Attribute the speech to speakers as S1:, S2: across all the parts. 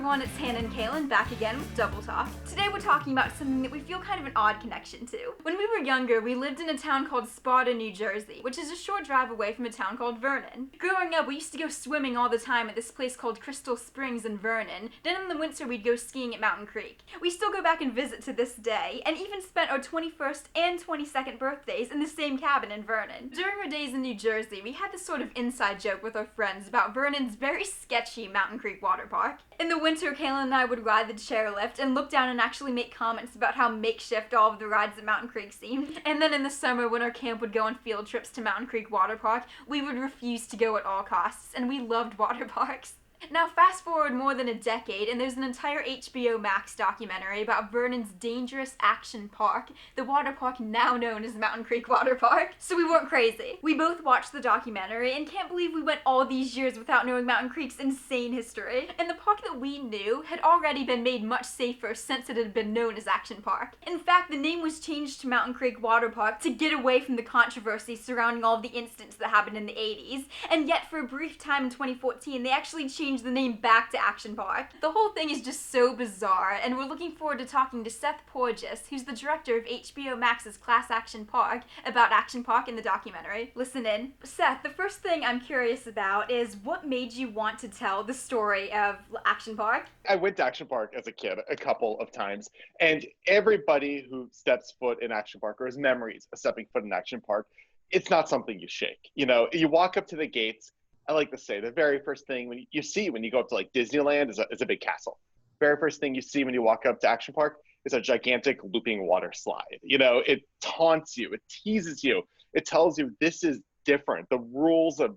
S1: everyone, it's Hannah and Kaylin back again with Double Talk. Today we're talking about something that we feel kind of an odd connection to. When we were younger, we lived in a town called Sparta, New Jersey, which is a short drive away from a town called Vernon. Growing up, we used to go swimming all the time at this place called Crystal Springs in Vernon. Then in the winter, we'd go skiing at Mountain Creek. We still go back and visit to this day, and even spent our 21st and 22nd birthdays in the same cabin in Vernon. During our days in New Jersey, we had this sort of inside joke with our friends about Vernon's very sketchy Mountain Creek Waterpark. In the winter, Kaylin and I would ride the chairlift and look down and actually make comments about how makeshift all of the rides at Mountain Creek seemed. And then in the summer, when our camp would go on field trips to Mountain Creek Waterpark, we would refuse to go at all costs, and we loved water parks. Now fast forward more than a decade, and there's an entire HBO Max documentary about Vernon's dangerous action park, the water park now known as Mountain Creek Waterpark. So we weren't crazy. We both watched the documentary and can't believe we went all these years without knowing Mountain Creek's insane history. And the park that we knew had already been made much safer since it had been known as Action Park. In fact, the name was changed to Mountain Creek Waterpark to get away from the controversy surrounding all of the incidents that happened in the 80s. And yet for a brief time in 2014, they actually changed the name back to Action Park. The whole thing is just so bizarre, and we're looking forward to talking to Seth Porges, who's the director of HBO Max's Class Action Park, about Action Park in the documentary. Listen in. Seth, the first thing I'm curious about is what made you want to tell the story of Action Park?
S2: I went to Action Park as a kid a couple of times, and everybody who steps foot in Action Park or has memories of stepping foot in Action Park, it's not something you shake. You know, you walk up to the gates. I like to say the very first thing when you go up to like Disneyland is a big castle. Very first thing you see when you walk up to Action Park is a gigantic looping water slide. You know, it taunts you, it teases you, it tells you this is different. The rules of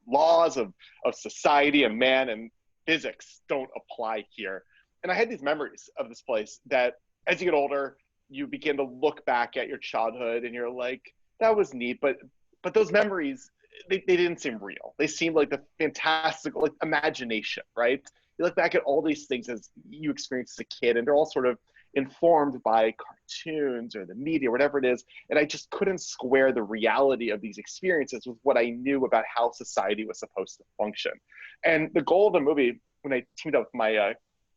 S2: laws of society and man and physics don't apply here. And I had these memories of this place that as you get older, you begin to look back at your childhood and you're like, that was neat, but those memories, they didn't seem real. They seemed like the fantastical, like imagination, right? You look back at all these things as you experienced as a kid, and they're all sort of informed by cartoons or the media, whatever it is. And I just couldn't square the reality of these experiences with what I knew about how society was supposed to function. And the goal of the movie, when I teamed up with my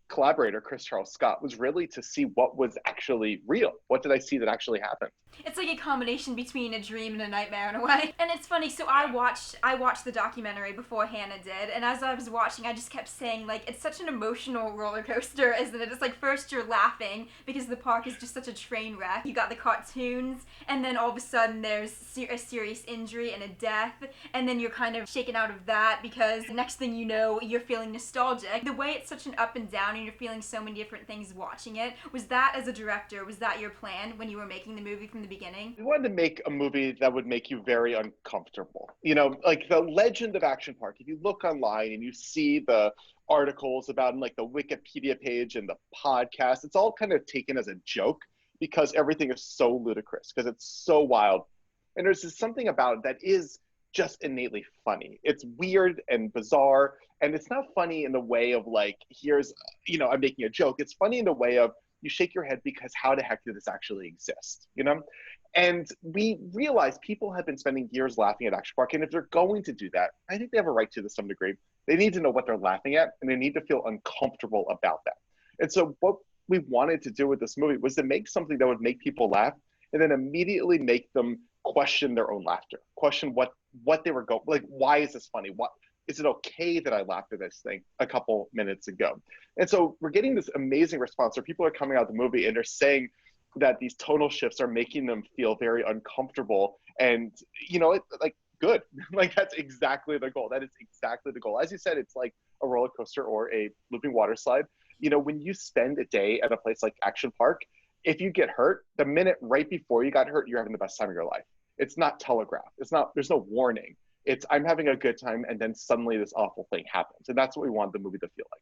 S2: collaborator, Chris Charles Scott, was really to see what was actually real. What did I see that actually happened?
S1: It's like a combination between a dream and a nightmare in a way. And it's funny, so I watched the documentary before Hannah did, and as I was watching, I just kept saying, like, it's such an emotional roller coaster, isn't it? It's like first you're laughing because the park is just such a train wreck. You got the cartoons, and then all of a sudden there's a serious injury and a death, and then you're kind of shaken out of that because next thing you know, you're feeling nostalgic. The way it's such an up and down and you're feeling so many different things watching it, was that as a director, was that your plan when you were making the movie from the beginning?
S2: We wanted to make a movie that would make you very uncomfortable. You know, like the legend of Action Park, if you look online and you see the articles about like the Wikipedia page and the podcast, it's all kind of taken as a joke because everything is so ludicrous, because it's so wild. And there's just something about it that is just innately funny. It's weird and bizarre, and it's not funny in the way of like, here's, you know, I'm making a joke. It's funny in the way of you shake your head because how the heck did this actually exist, you know? And we realize people have been spending years laughing at Action Park, and if they're going to do that, I think they have a right to some degree. They need to know what they're laughing at, and they need to feel uncomfortable about that. And so what we wanted to do with this movie was to make something that would make people laugh, and then immediately make them question their own laughter, question what they were going, like, why is this funny? What is it okay that I laughed at this thing a couple minutes ago? And so we're getting this amazing response where people are coming out of the movie and they're saying that these tonal shifts are making them feel very uncomfortable, and you know, like, good. Like, that's exactly the goal. That is exactly the goal. As you said, it's like a roller coaster or a looping water slide. You know, when you spend a day at a place like Action Park, if you get hurt, the minute right before you got hurt, you're having the best time of your life. It's not telegraphed. There's no warning. It's, I'm having a good time, and then suddenly this awful thing happens. And that's what we want the movie to feel like.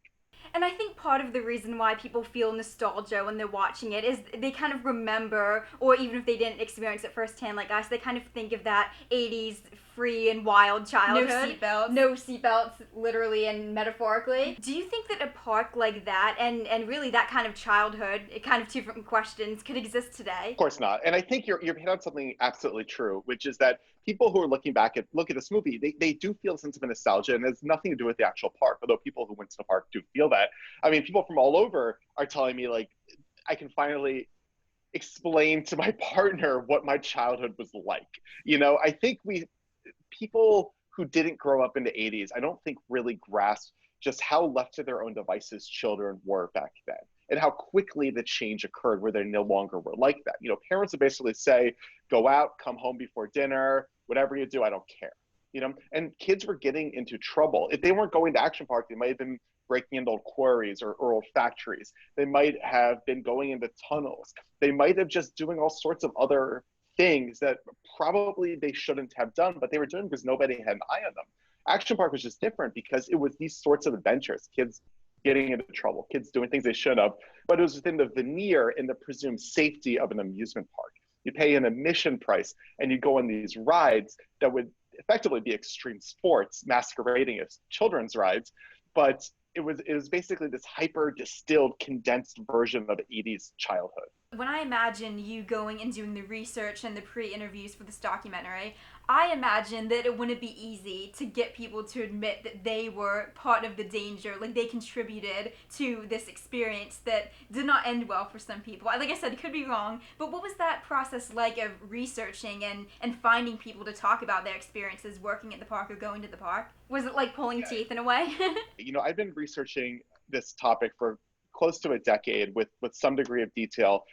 S1: And I think part of the reason why people feel nostalgia when they're watching it is they kind of remember, or even if they didn't experience it firsthand like us, they kind of think of that 80s free and wild childhood.
S3: No seatbelts.
S1: No seatbelts, literally and metaphorically. Do you think that a park like that, and really that kind of childhood, kind of two different questions, could exist today?
S2: Of course not. And I think you're hit on something absolutely true, which is that people who are looking back at look at this movie, they do feel a sense of nostalgia, and it has nothing to do with the actual park, although people who went to the park do feel that. I mean, people from all over are telling me, like, I can finally explain to my partner what my childhood was like. I think people who didn't grow up in the 80s, I don't think really grasped just how left to their own devices children were back then, and how quickly the change occurred where they no longer were like that. Parents would basically say, go out, come home before dinner, whatever you do, I don't care. And kids were getting into trouble. If they weren't going to Action Park, they might have been breaking into old quarries or old factories. They might have been going into tunnels. They might have just doing all sorts of other things that probably they shouldn't have done, but they were doing because nobody had an eye on them. Action Park was just different because it was these sorts of adventures, kids getting into trouble, kids doing things they shouldn't have, but it was within the veneer and the presumed safety of an amusement park. You pay an admission price and you go on these rides that would effectively be extreme sports masquerading as children's rides, but it was basically this hyper distilled, condensed version of 80s childhood.
S1: When I imagine you going and doing the research and the pre-interviews for this documentary, I imagine that it wouldn't be easy to get people to admit that they were part of the danger, like they contributed to this experience that did not end well for some people. Like I said, it could be wrong, but what was that process like of researching and finding people to talk about their experiences working at the park or going to the park? Was it like pulling teeth in a way?
S2: I've been researching this topic for close to a decade with some degree of detail,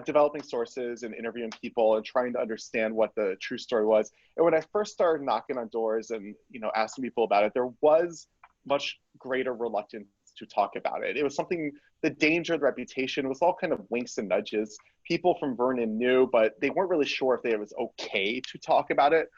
S2: developing sources and interviewing people and trying to understand what the true story was. And when I first started knocking on doors and, asking people about it, there was much greater reluctance to talk about it. It was something, the danger, the reputation, was all kind of winks and nudges. People from Vernon knew, but they weren't really sure if it was okay to talk about it,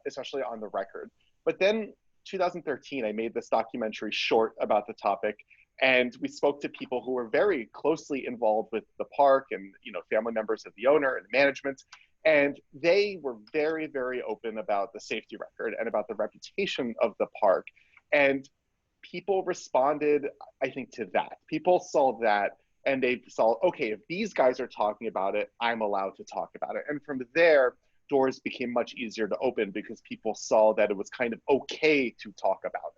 S2: especially on the record. But then 2013, I made this documentary short about the topic. And we spoke to people who were very closely involved with the park and, family members of the owner and management. And they were very, very open about the safety record and about the reputation of the park. And people responded, I think, to that. People saw that and they saw, okay, if these guys are talking about it, I'm allowed to talk about it. And from there, doors became much easier to open because people saw that it was kind of okay to talk about it.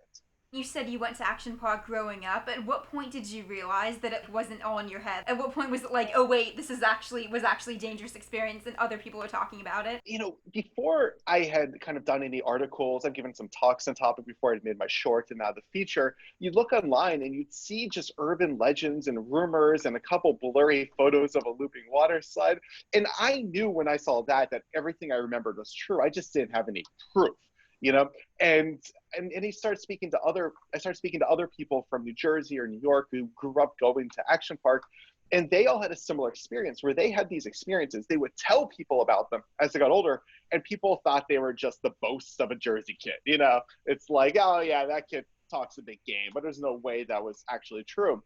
S1: You said you went to Action Park growing up. At what point did you realize that it wasn't all in your head? At what point was it like, oh wait, this was actually a dangerous experience and other people were talking about it?
S2: Before I had kind of done any articles, I've given some talks on topic before I'd made my short and now the feature, you'd look online and you'd see just urban legends and rumors and a couple blurry photos of a looping water slide. And I knew when I saw that everything I remembered was true. I just didn't have any proof. And I started speaking to other people from New Jersey or New York who grew up going to Action Park, and they all had a similar experience where they had these experiences. They would tell people about them as they got older, and people thought they were just the boasts of a Jersey kid. It's like, oh yeah, that kid talks a big game, but there's no way that was actually true.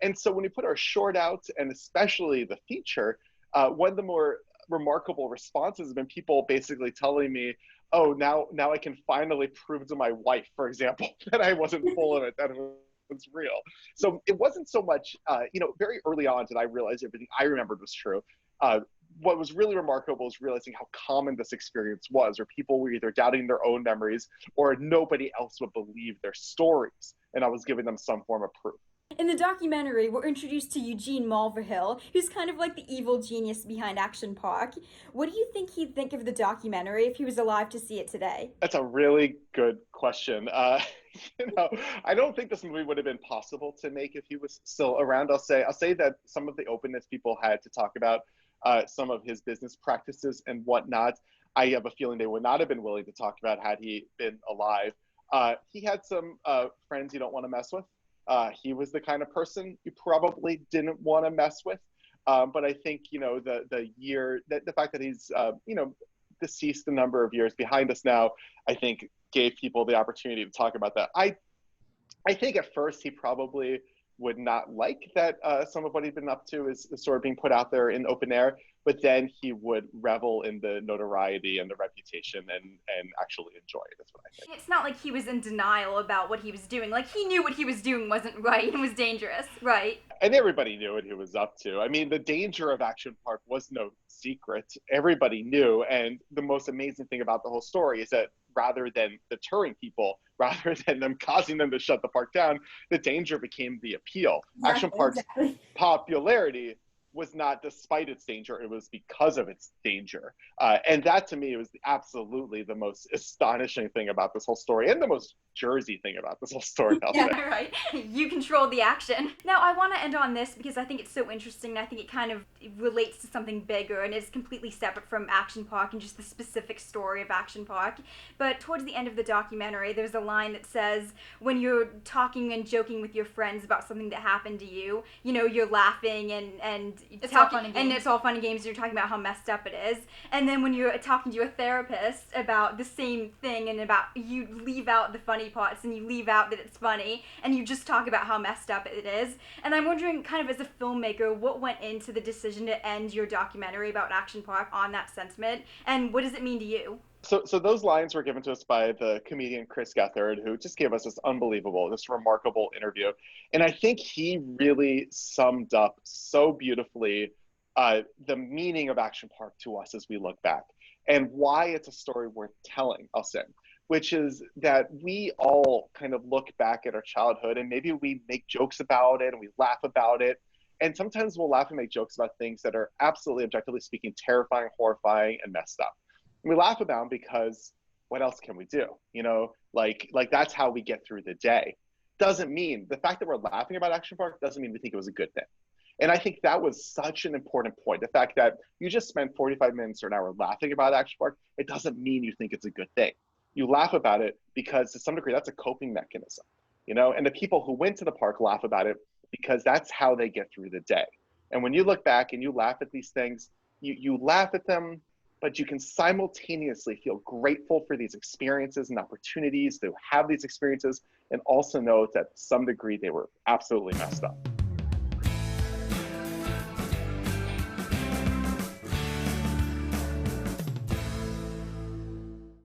S2: And so when we put our short out, and especially the feature, one of the more remarkable responses has been people basically telling me, oh, now I can finally prove to my wife, for example, that I wasn't full of it, that it was real. So it wasn't so much, very early on did I realize everything I remembered was true. What was really remarkable is realizing how common this experience was, where people were either doubting their own memories or nobody else would believe their stories. And I was giving them some form of proof.
S3: In the documentary, we're introduced to Eugene Mulverhill, who's kind of like the evil genius behind Action Park. What do you think he'd think of the documentary if he was alive to see it today?
S2: That's a really good question. I don't think this movie would have been possible to make if he was still around. I'll say that some of the openness people had to talk about some of his business practices and whatnot, I have a feeling they would not have been willing to talk about had he been alive. He had some friends you don't want to mess with. He was the kind of person you probably didn't want to mess with. But I think, the fact that he's, deceased a number of years behind us now, I think gave people the opportunity to talk about that. I think at first he probably would not like that some of what he'd been up to is sort of being put out there in open air, but then he would revel in the notoriety and the reputation and actually enjoy it, is what I think.
S1: It's not like he was in denial about what he was doing. Like, he knew what he was doing wasn't right and was dangerous, right?
S2: And everybody knew what he was up to. I mean, the danger of Action Park was no secret. Everybody knew. And the most amazing thing about the whole story is that rather than deterring people, rather than them causing them to shut the park down, the danger became the appeal.
S3: Yeah,
S2: Action Park's
S3: exactly.
S2: popularity was not despite its danger, it was because of its danger. And that to me was absolutely the most astonishing thing about this whole story, and the most Jersey thing about this whole story.
S3: Yeah.
S1: Right. You control the action. Now, I want to end on this because I think it's so interesting, and I think it kind of relates to something bigger and is completely separate from Action Park and just the specific story of Action Park. But towards the end of the documentary, there's a line that says, when you're talking and joking with your friends about something that happened to you, you know, you're laughing and
S3: It's all fun and games.
S1: and it's all fun and games, and you're talking about how messed up it is. And then when you're talking to a therapist about the same thing and about, you leave out the funny parts and you leave out that it's funny and you just talk about how messed up it is. And I'm wondering, kind of as a filmmaker, what went into the decision to end your documentary about Action Park on that sentiment, and what does it mean to you?
S2: So those lines were given to us by the comedian Chris Gethard, who just gave us this unbelievable, this remarkable interview. And I think he really summed up so beautifully the meaning of Action Park to us as we look back, and why it's a story worth telling, I'll say, which is that we all kind of look back at our childhood and maybe we make jokes about it and we laugh about it. And sometimes we'll laugh and make jokes about things that are absolutely, objectively speaking, terrifying, horrifying, and messed up. We laugh about them because what else can we do? You know, like that's how we get through the day. Doesn't mean, the fact that we're laughing about Action Park doesn't mean we think it was a good thing. And I think that was such an important point. The fact that you just spent 45 minutes or an hour laughing about Action Park, it doesn't mean you think it's a good thing. You laugh about it because to some degree, that's a coping mechanism, you know? And the people who went to the park laugh about it because that's how they get through the day. And when you look back and you laugh at these things, you laugh at them, but you can simultaneously feel grateful for these experiences and opportunities to have these experiences, and also know that to some degree they were absolutely messed up.